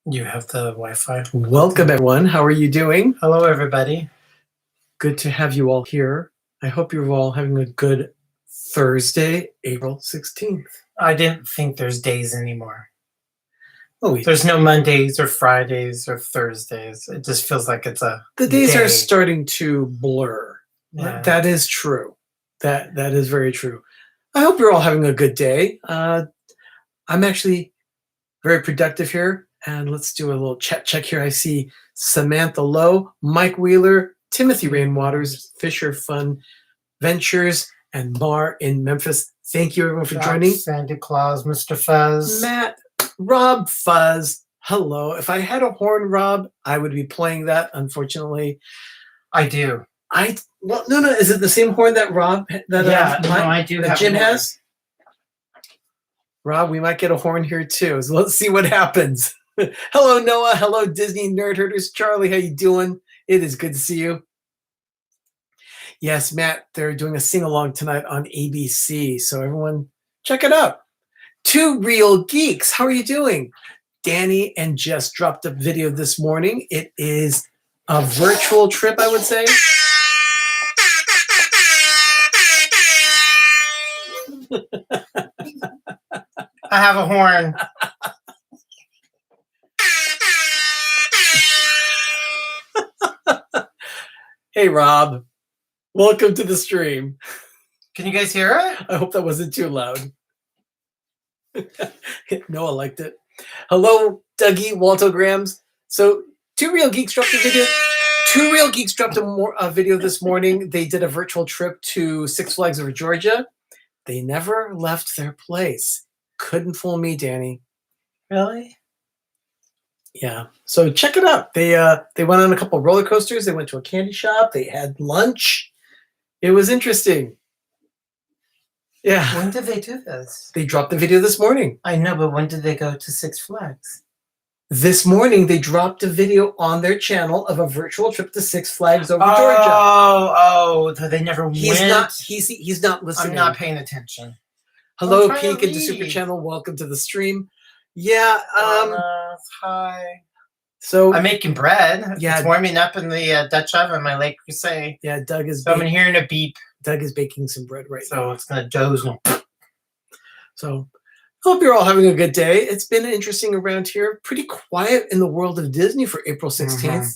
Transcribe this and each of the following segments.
You have the Wi-Fi. Welcome, everyone. How are you doing? Hello, everybody. Good to have you all here. I hope you're all having a good Thursday, April 16th. I didn't think there's days anymore. Oh, There's no Mondays or Fridays or Thursdays. It just feels like it's a the days day. are starting to blur. Yeah. That is true. That is very true. I hope you're all having a good day. I'm actually very productive here. And let's do a little chat check here. I see Samantha Lowe, Mike Wheeler, Timothy Rainwaters, Fisher Fun Ventures, and Mar in Memphis. Thank you, everyone, for joining. Santa Claus, Mr. Fuzz. Matt, Rob Fuzz. Hello. If I had a horn, Rob, I would be playing that. Unfortunately, I do. No. Is it the same horn that Rob? I do. That Jim has. Rob, we might get a horn here too. So let's see what happens. Hello, Noah. Hello, Disney Nerd Herders. Charlie, how you doing? It is good to see you. Yes, Matt, they're doing a sing-along tonight on ABC. So everyone, check it out. Two Real Geeks. How are you doing? Danny and Jess dropped a video this morning. It is a virtual trip, I would say. I have a horn. Hey, Rob. Welcome to the stream. Can you guys hear it? I hope that wasn't too loud. Noah liked it. Hello, Dougie, Waltograms. So, Two Real Geeks dropped a video. Two Real Geeks dropped a video this morning. They did a virtual trip to Six Flags Over Georgia. They never left their place. Couldn't fool me, Danny. Really? Yeah. So check it out. They went on a couple of roller coasters. They went to a candy shop. They had lunch. It was interesting. Yeah. When did they do this? They dropped the video this morning. I know, but when did they go to Six Flags? This morning, they dropped a video on their channel of a virtual trip to Six Flags over Georgia. Oh, they never went. He's not listening. I'm not paying attention. Hello, Peek into Super Channel. Welcome to the stream. Yeah. Hi. So I'm making bread. Yeah. It's warming up in the Dutch oven, my late crusade. Yeah, Doug is. So I'm hearing a beep. Doug is baking some bread right now. So it's gonna doze. So hope you're all having a good day. It's been interesting around here. Pretty quiet in the world of Disney for April 16th. Mm-hmm.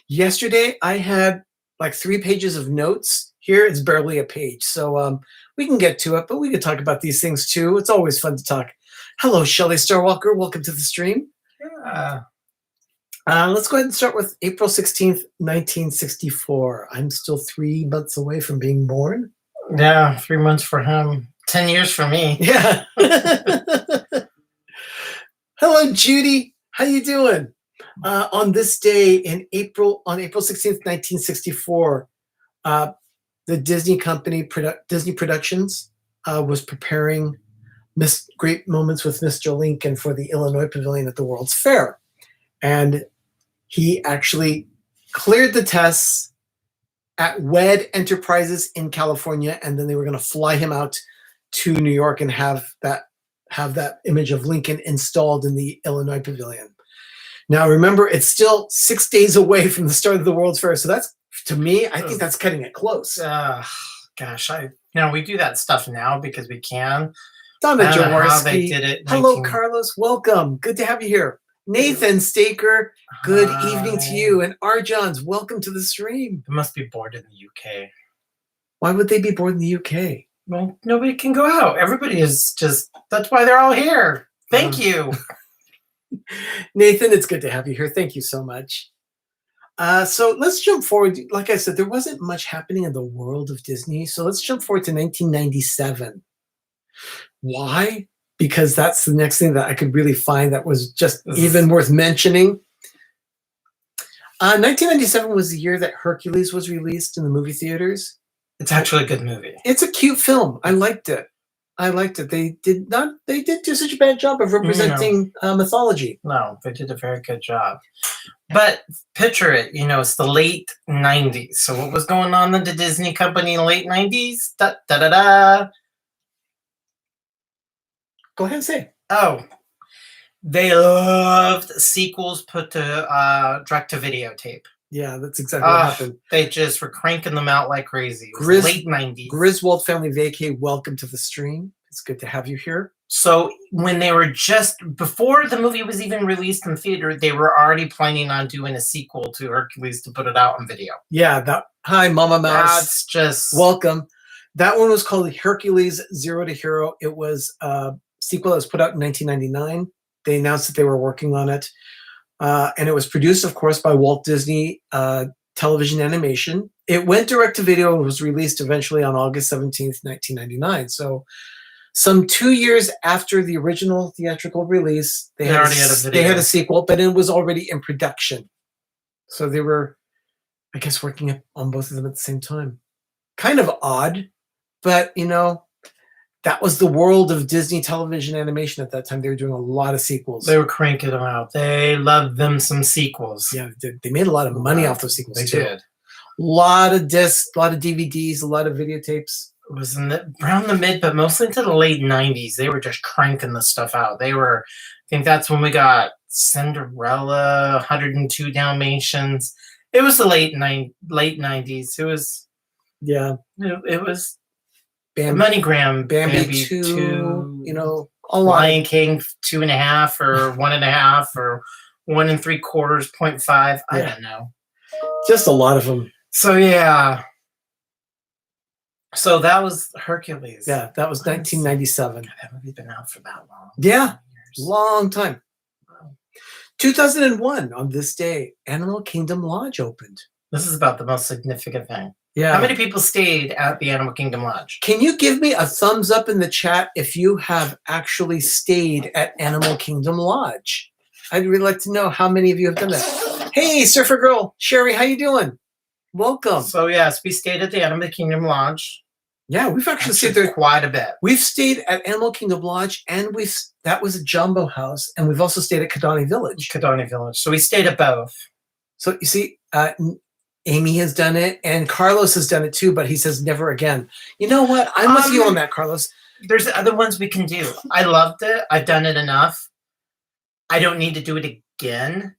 Yesterday, I had like 3 pages of notes. Here, it's barely a page. So we can get to it, but we can talk about these things too. It's always fun to talk. Hello, Shelley Starwalker. Welcome to the stream. Yeah. Let's go ahead and start with April 16th, 1964. I'm still 3 months away from being born. Yeah, 3 months for him. 10 years for me. Yeah. Hello, Judy. How you doing? On this day on April 16th, 1964, the Disney company, Disney Productions, was preparing Great Moments with Mr. Lincoln for the Illinois Pavilion at the World's Fair. And he actually cleared the tests at WED Enterprises in California, and then they were going to fly him out to New York and have that image of Lincoln installed in the Illinois Pavilion. Now, remember, it's still 6 days away from the start of the World's Fair, so that's, to me, I think that's cutting it close. Gosh, we do that stuff now because we can. Donna I don't know how Jaworski. they did it. Hello, Carlos. Welcome. Good to have you here. Nathan Staker, good evening to you. And Arjans, welcome to the stream. They must be bored in the UK. Why would they be bored in the UK? Well, nobody can go out. Everybody is just, that's why they're all here. Thank you. Nathan, it's good to have you here. Thank you so much. So let's jump forward. Like I said, there wasn't much happening in the world of Disney. So let's jump forward to 1997. Why? Because that's the next thing that I could really find that was just even worth mentioning. 1997 was the year that Hercules was released in the movie theaters. It's actually a good movie. It's a cute film. I liked it. They did do such a bad job of representing mythology. No, they did a very good job. But picture it, it's the late 90s. So what was going on in the Disney company in the late 90s? Da, da, da, da. Go ahead and say. Oh, They loved sequels put to direct-to-video tape. Yeah, that's exactly what happened. They just were cranking them out like crazy. It was late 90s. Griswold Family Vacay, welcome to the stream. It's good to have you here. So when they were before the movie was even released in theater, they were already planning on doing a sequel to Hercules to put it out on video. Yeah, hi, Mama Mouse. That's just... Welcome. That one was called Hercules Zero to Hero. It was a sequel that was put out in 1999. They announced that they were working on it. And it was produced, of course, by Walt Disney Television Animation. It went direct to video and was released eventually on August 17th, 1999. So some 2 years after the original theatrical release, they had a sequel, but it was already in production. So they were, I guess, working on both of them at the same time. Kind of odd, but, you know, that was the world of Disney television animation at that time. They were doing a lot of sequels. They were cranking them out. They loved them some sequels. Yeah, they made a lot of money off those sequels. They too. did. A lot of discs, a lot of DVDs, a lot of videotapes. It was around the mid, but mostly into the late 90s. They were just cranking the stuff out. They were, I think that's when we got Cinderella, 102 Dalmatians. It was the late 90s. It was, yeah, it was Bambi, MoneyGram, Bambi 2, you know, a lot. Lion King 2.5 or 1.5 or 1 3/4, 0.5. I don't know. Just a lot of them. So yeah. So that was Hercules. Yeah, that was 1997. That movie's been out for that long. Yeah, long time. Wow. 2001, on this day, Animal Kingdom Lodge opened. This is about the most significant thing. Yeah. How many people stayed at the Animal Kingdom Lodge? Can you give me a thumbs up in the chat if you have actually stayed at Animal Kingdom Lodge? I'd really like to know how many of you have done that. Hey, Surfer Girl, Sherry, how you doing? Welcome. So yes, we stayed at the Animal Kingdom Lodge. Yeah, we've actually stayed there quite a bit. We've stayed at Animal Kingdom Lodge, and that was a jumbo house, and we've also stayed at Kidani Village. Kidani Village. So we stayed at both. So you see, Amy has done it, and Carlos has done it too, but he says never again. You know what? I'm with you on that, Carlos. There's other ones we can do. I loved it. I've done it enough. I don't need to do it again.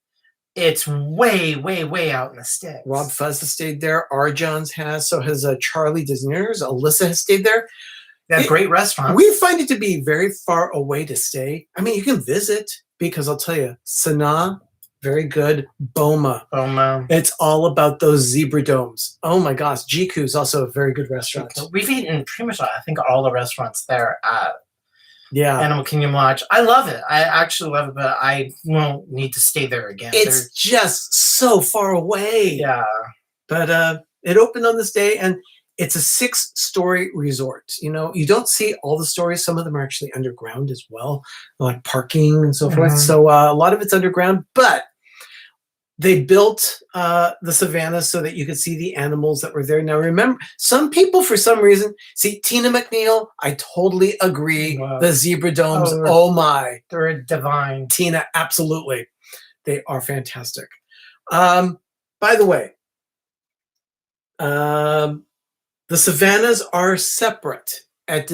It's way, way, way out in the sticks. Rob Fuzz has stayed there. Arjons has. So has Charlie Disneyers. Alyssa has stayed there. They have great restaurants. We find it to be very far away to stay. I mean, you can visit because I'll tell you, Sanaa, very good. Boma. It's all about those zebra domes. Oh my gosh. Jiku is also a very good restaurant. We've eaten pretty much, I think, all the restaurants there at Animal Kingdom Lodge. I love it. I actually love it, but I won't need to stay there again. It's just so far away. Yeah. But it opened on this day, and it's a 6-story resort. You know, you don't see all the stories. Some of them are actually underground as well, like parking and so forth. So a lot of it's underground, but they built the savannas so that you could see the animals that were there. Now, remember, some people, for some reason, see Tina McNeil, I totally agree. Wow. The zebra domes, oh my. They're divine. Tina, absolutely. They are fantastic. By the way, the savannas are separate at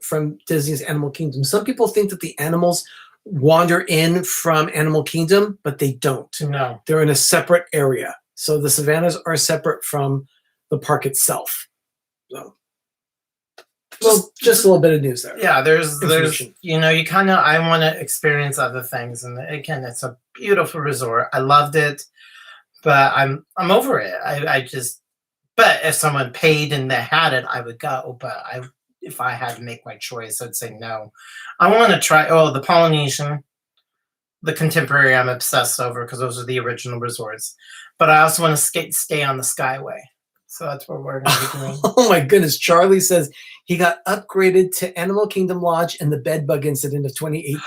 from Disney's Animal Kingdom. Some people think that the animals wander in from Animal Kingdom, but they don't. No. They're in a separate area. So the savannas are separate from the park itself. So, just a little bit of news there. Yeah, there's you know, you kind of, I want to experience other things. And again, it's a beautiful resort. I loved it, but I'm over it. But if someone paid and they had it, I would go. But if I had to make my choice, I'd say no. I want to try, the Polynesian, the Contemporary I'm obsessed over because those are the original resorts. But I also want to stay on the Skyway. So that's what we're going to be doing. Oh my goodness. Charlie says he got upgraded to Animal Kingdom Lodge in the bed bug incident of 2018.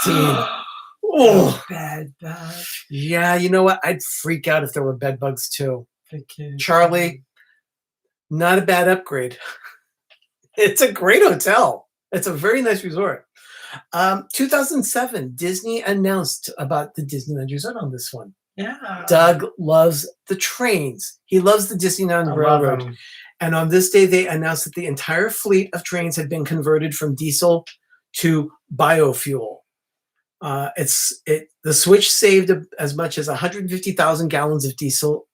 Oh, bed bug. Yeah, you know what? I'd freak out if there were bed bugs too. Charlie, not a bad upgrade. It's a great hotel. It's a very nice resort. 2007, Disney announced about the Disneyland Resort on this one. Yeah. Doug loves the trains. He loves the Disneyland Railroad. And on this day, they announced that the entire fleet of trains had been converted from diesel to biofuel. The switch saved as much as 150,000 gallons of diesel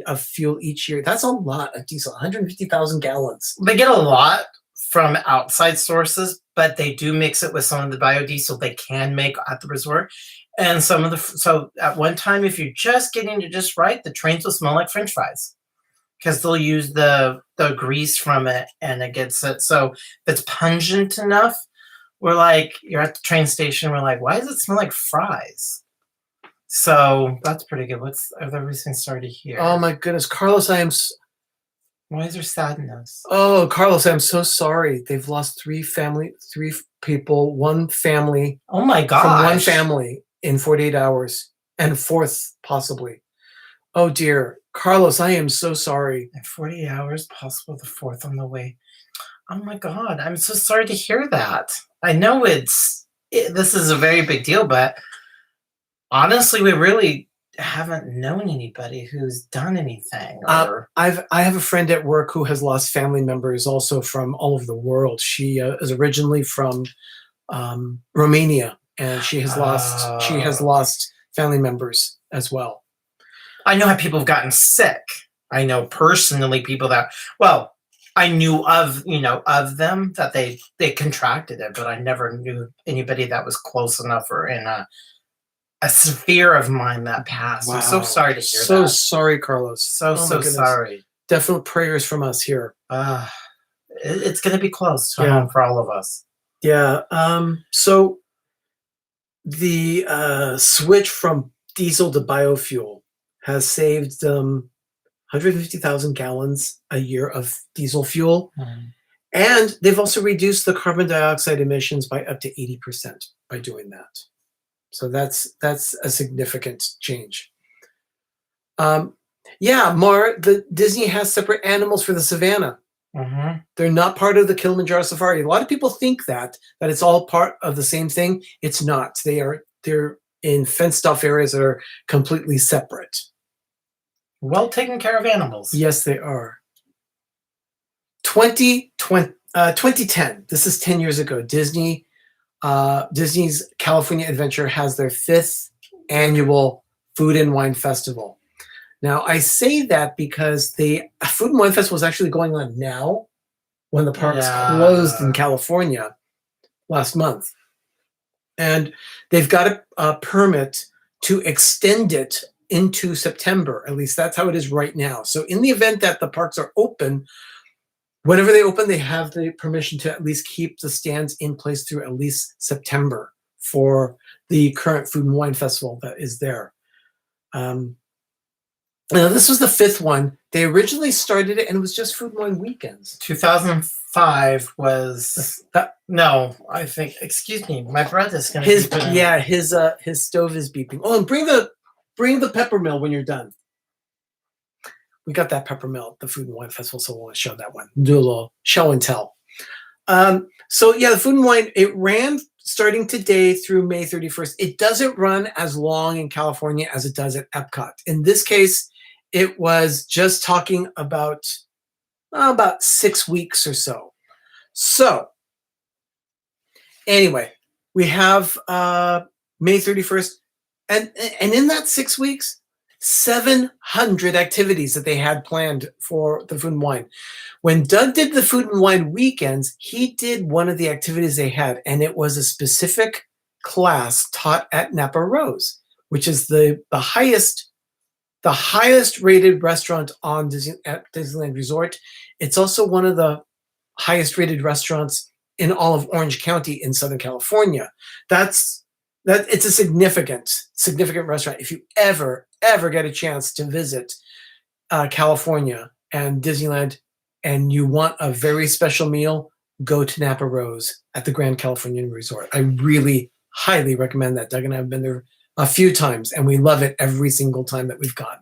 of fuel each year. That's a lot of diesel. 150,000 gallons. They get a lot from outside sources, but they do mix it with some of the biodiesel they can make at the resort. And some of so at one time, if you're just getting it just right, the trains will smell like French fries because they'll use the grease from it, and it gets it. So if it's pungent enough, we're like, you're at the train station, we're like, why does it smell like fries? So that's pretty good. What's everything started here? Oh my goodness, Carlos, Why is there sadness? Oh, Carlos, I'm so sorry. They've lost three people, one family. Oh my gosh. From one family in 48 hours, and fourth possibly. Oh dear. Carlos, I am so sorry. In 48 hours, possible the fourth on the way. Oh my God, I'm so sorry to hear that. I know this is a very big deal, but honestly, we really haven't known anybody who's done anything. I have a friend at work who has lost family members also from all over the world. She is originally from Romania, and she has lost family members as well. I know how people have gotten sick. I know personally people that, well, I knew of them that they contracted it, but I never knew anybody that was close enough or in a sphere of mine that passed. Wow. I'm so sorry to hear that. So sorry, Carlos. So sorry. Definite prayers from us here. It's going to be close to home for all of us. Yeah. So the switch from diesel to biofuel has saved 150,000 gallons a year of diesel fuel. Mm-hmm. And they've also reduced the carbon dioxide emissions by up to 80% by doing that. So that's a significant change. Disney has separate animals for the savannah. Mm-hmm. They're not part of the Kilimanjaro Safari. A lot of people think that it's all part of the same thing. It's not. They're in fenced off areas that are completely separate. Well taken care of animals. Yes, they are. 2010. This is 10 years ago. Disney's California Adventure has their 5th annual Food and Wine Festival. Now, I say that because the Food and Wine Festival is actually going on now when the parks closed in California last month. And they've got a permit to extend it into September. At least that's how it is right now. So in the event that the parks are open, whenever they open, they have the permission to at least keep the stands in place through at least September for the current Food and Wine Festival that is there. Now, this was the 5th one. They originally started it, and it was just Food and Wine weekends. 2005 was no. I think. Excuse me, my breath is going to. His stove is beeping. Oh, and bring the pepper mill when you're done. We got that pepper mill at the Food and Wine Festival, so we'll show that one. Do a little show and tell. The Food and Wine, it ran starting today through May 31st. It doesn't run as long in California as it does at Epcot. In this case, it was just talking about 6 weeks or so. So anyway, we have May 31st, and in that 6 weeks, 700 activities that they had planned for the Food and Wine. When Doug did the Food and Wine weekends, he did one of the activities they had, and it was a specific class taught at Napa Rose, which is the highest rated restaurant on at Disneyland Resort. It's also one of the highest rated restaurants in all of Orange County in Southern California. It's a significant restaurant. If you ever get a chance to visit California and Disneyland and you want a very special meal, go to Napa Rose at the Grand Californian Resort. I really highly recommend that. Doug and I have been there a few times, and we love it every single time that we've gone.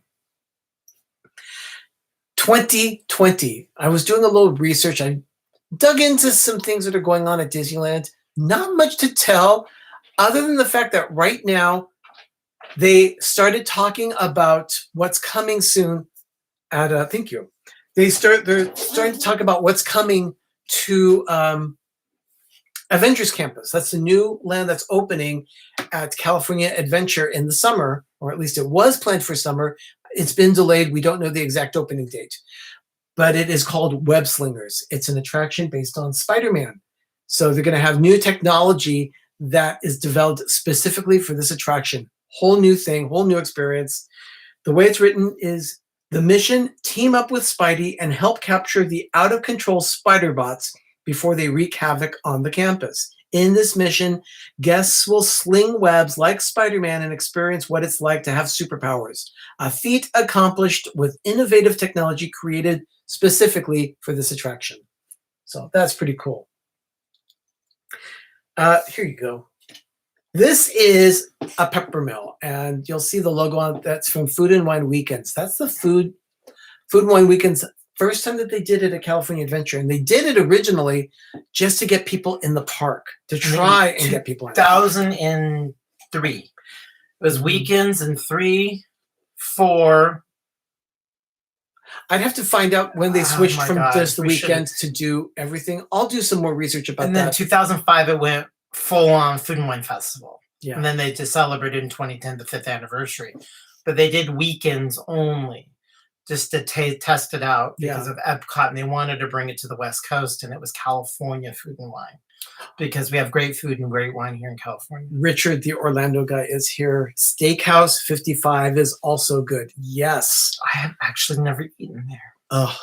2020, I was doing a little research. I dug into some things that are going on at Disneyland. Not much to tell, other than the fact that right now they started talking about what's coming soon at thank you. They're starting to talk about what's coming to Avengers Campus. That's the new land that's opening at California Adventure in the summer, or at least it was planned for summer. It's been delayed. We don't know the exact opening date, but it is called Web Slingers. It's an attraction based on Spider-Man. So they're going to have new technology that is developed specifically for this attraction. Whole new thing, whole new experience. The way it's written is the mission: team up with Spidey and help capture the out-of-control spider bots before they wreak havoc on the campus. In this mission, guests will sling webs like Spider-Man and experience what it's like to have superpowers, a feat accomplished with innovative technology created specifically for this attraction. So that's pretty cool. Here you go. This is a pepper mill, and you'll see the logo on it. That's from Food and Wine Weekends. That's the Food and Wine Weekends first time that they did it at California Adventure, and they did it originally just to get people in the park, to try and get people in. 2003. It was weekends in 3, 4. I'd have to find out when they switched from just the weekends should've. to do everything. I'll do some more research about And then that. 2005, it went full on Food and Wine Festival. Yeah. And then they just celebrated in 2010 the 5th anniversary. But they did weekends only just to test it out because of Epcot, and they wanted to bring it to the West Coast, and it was California Food and Wine because we have great food and great wine here in California. Richard, the Orlando guy, is here. Steakhouse 55 is also good. Yes. I have actually never eaten there. Oh,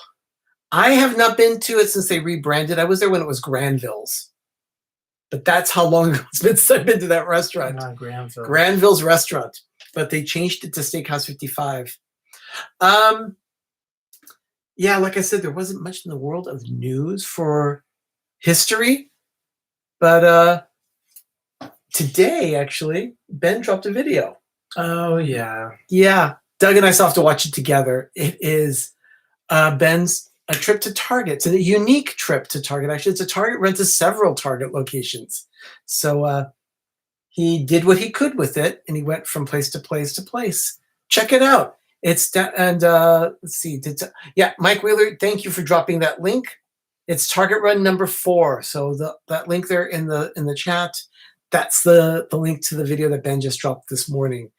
I have not been to it since they rebranded. I was there when it was Granville's. But that's how long it's been since I've been to that restaurant. Granville. Granville's restaurant. But they changed it to Steakhouse 55. Yeah, like I said, there wasn't much in the world of news for history. But today, actually, Ben dropped a video. Oh, yeah. Yeah. Doug and I still have to watch it together. It is Ben's a trip to Target. It's a unique trip to Target. Actually, it's a Target run to several Target locations. So he did what he could with it, and he went from place to place to place. Check it out. It's let's see. Mike Wheeler, thank you for dropping that link. It's Target Run number 4. So that link there in the chat, that's the link to the video that Ben just dropped this morning.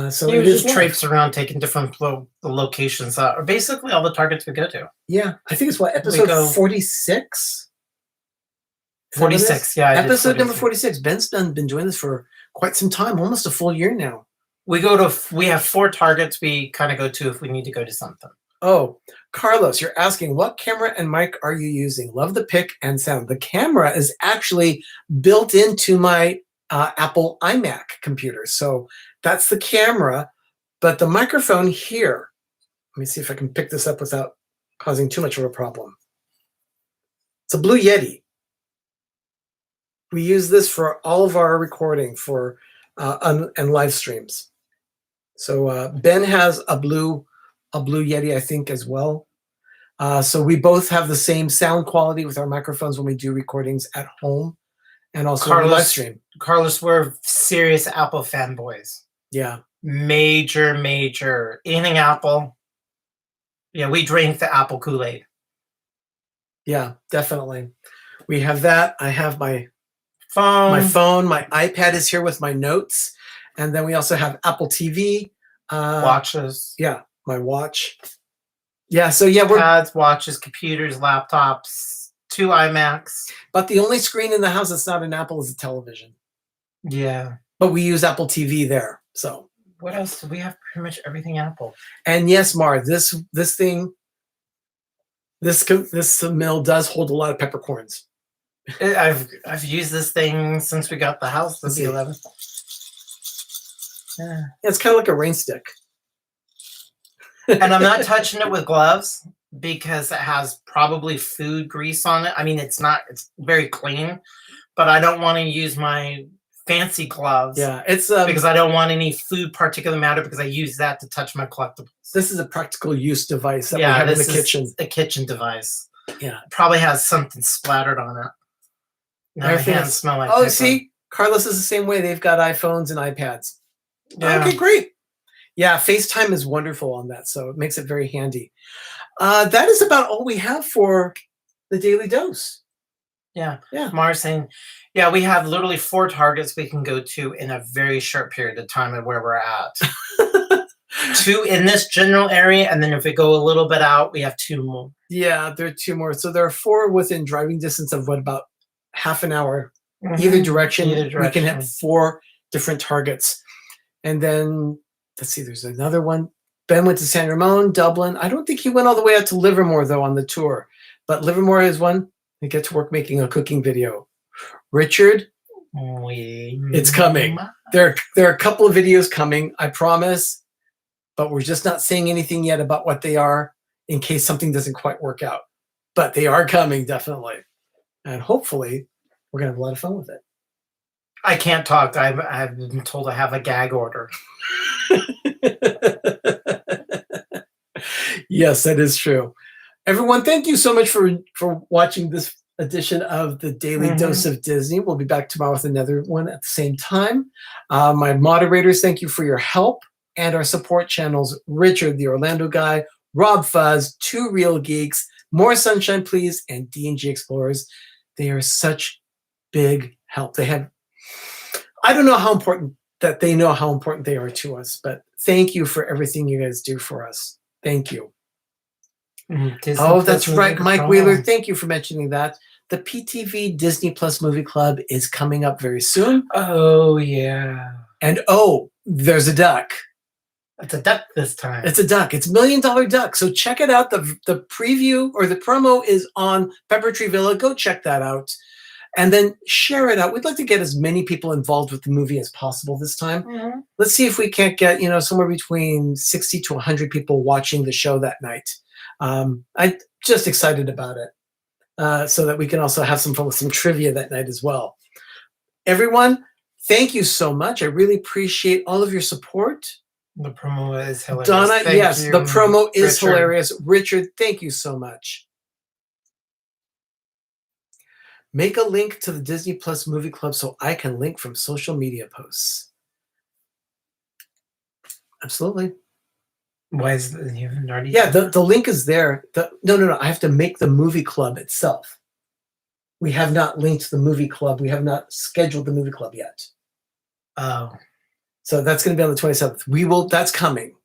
So he it was just is traipse around taking different the locations, or basically all the Targets we go to. Yeah, I think it's what, episode 46? 46, yeah. Episode number 46. Ben's been doing this for quite some time, almost a full year now. We have 4 Targets we kind of go to if we need to go to something. Oh, Carlos, you're asking, what camera and mic are you using? Love the pic and sound. The camera is actually built into my Apple iMac computer. So that's the camera, but the microphone here, let me see if I can pick this up without causing too much of a problem. It's a Blue Yeti. We use this for all of our recording for and live streams. So Ben has a blue Yeti, I think, as well. So we both have the same sound quality with our microphones when we do recordings at home and also on live stream. Carlos, we're serious Apple fanboys. Yeah. Major. Anything Apple. Yeah, we drink the Apple Kool-Aid. Yeah, definitely. We have that. I have my phone. My iPad is here with my notes. And then we also have Apple TV. Watches. Yeah, my watch. Yeah, so yeah, we're pads, watches, computers, laptops, 2 iMacs. But the only screen in the house that's not an Apple is a television. Yeah. But we use Apple TV there. So what else? We have pretty much everything Apple. And yes, Mar, this mill does hold a lot of peppercorns. I've used this thing since we got the house. This is the 11th. Yeah. It's kind of like a rain stick. And I'm not touching it with gloves because it has probably food grease on it. I mean, it's very clean, but I don't want to use my fancy gloves. Yeah, it's because I don't want any food particulate matter because I use that to touch my collectibles. This is a practical use device that we have in the kitchen. A kitchen device. Yeah. It probably has something splattered on it. Now my hands smell like paper. See? Carlos is the same way. They've got iPhones and iPads. Yeah. Okay, great. Yeah, FaceTime is wonderful on that, so it makes it very handy. That is about all we have for the Daily Dose. Yeah. Yeah. Mars saying, yeah, we have literally 4 targets we can go to in a very short period of time of where we're at. 2 in this general area, and then if we go a little bit out, we have 2 more. Yeah, there are 2 more. So there are 4 within driving distance of what, about half an hour either direction. Either We can direction. hit 4 different targets. And then let's see, there's another one. Ben went to San Ramon, Dublin. I don't think he went all the way out to Livermore though on the tour, but Livermore is one. We get to work making a cooking video. Richard, it's coming. There are a couple of videos coming, I promise, but we're just not saying anything yet about what they are in case something doesn't quite work out. But they are coming, definitely. And hopefully we're gonna have a lot of fun with it. I can't talk. I've been told I have a gag order. Yes, that is true. Everyone, thank you so much for watching this edition of the Daily Dose of Disney. We'll be back tomorrow with another one at the same time. My moderators, thank you for your help, and our support channels, Richard, the Orlando guy, Rob Fuzz, Two Real Geeks, More Sunshine Please, and D&G Explorers. They are such big help. I don't know how important that they know how important they are to us, but thank you for everything you guys do for us. Thank you. Oh, that's right. Mike Wheeler, thank you for mentioning that. The PTV Disney Plus Movie Club is coming up very soon. Oh, yeah. And there's a duck. It's a duck this time. It's a duck. It's $1 Million Duck. So check it out. The preview or the promo is on Pepper Tree Villa. Go check that out. And then share it out. We'd like to get as many people involved with the movie as possible this time. Let's see if we can't get, somewhere between 60 to 100 people watching the show that night. I'm just excited about it, so that we can also have some fun with some trivia that night as well. Everyone, thank you so much. I really appreciate all of your support. The promo is hilarious. Donna, yes, the promo is Richard. hilarious. Richard, thank you so much. Make a link to the Disney Plus Movie Club so I can link from social media posts. Absolutely. Why is it, you haven't already? Yeah, the link is there. No. I have to make the movie club itself. We have not linked the movie club. We have not scheduled the movie club yet. Oh. So that's going to be on the 27th. That's coming.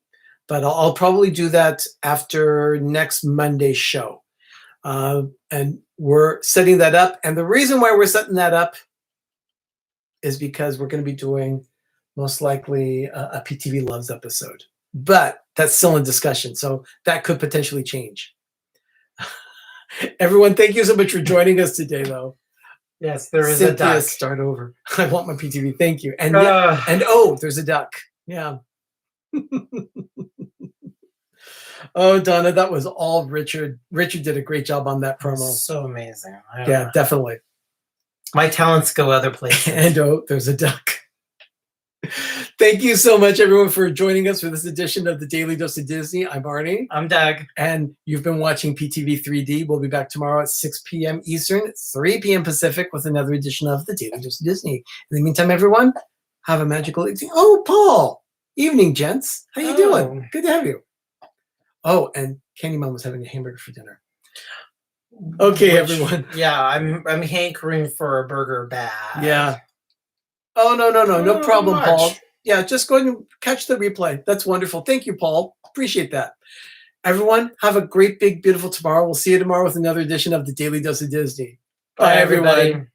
But I'll probably do that after next Monday's show. And we're setting that up. And the reason why we're setting that up is because we're going to be doing most likely a PTV Loves episode. But that's still in discussion. So that could potentially change. Everyone, thank you so much for joining us today, though. Yes, there is Cynthia, a duck. Start over. I want my PTV. Thank you. And there's a duck. Yeah. Oh, Donna, that was all Richard. Richard did a great job on that promo. So amazing. Yeah, definitely. My talents go other places. And there's a duck. Thank you so much, everyone, for joining us for this edition of the Daily Dose of Disney. I'm Arnie. I'm Doug. And you've been watching PTV3D. We'll be back tomorrow at 6 p.m. Eastern, 3 p.m. Pacific with another edition of the Daily Dose of Disney. In the meantime, everyone, have a magical evening. Oh, Paul. Evening, gents. How you doing? Good to have you. Oh, and Candy Mom was having a hamburger for dinner. Okay, everyone. Yeah, I'm hankering for a burger bad. Yeah. Oh, no problem, Paul. Yeah, just go ahead and catch the replay. That's wonderful. Thank you, Paul. Appreciate that. Everyone, have a great, big, beautiful tomorrow. We'll see you tomorrow with another edition of the Daily Dose of Disney. Bye, everyone.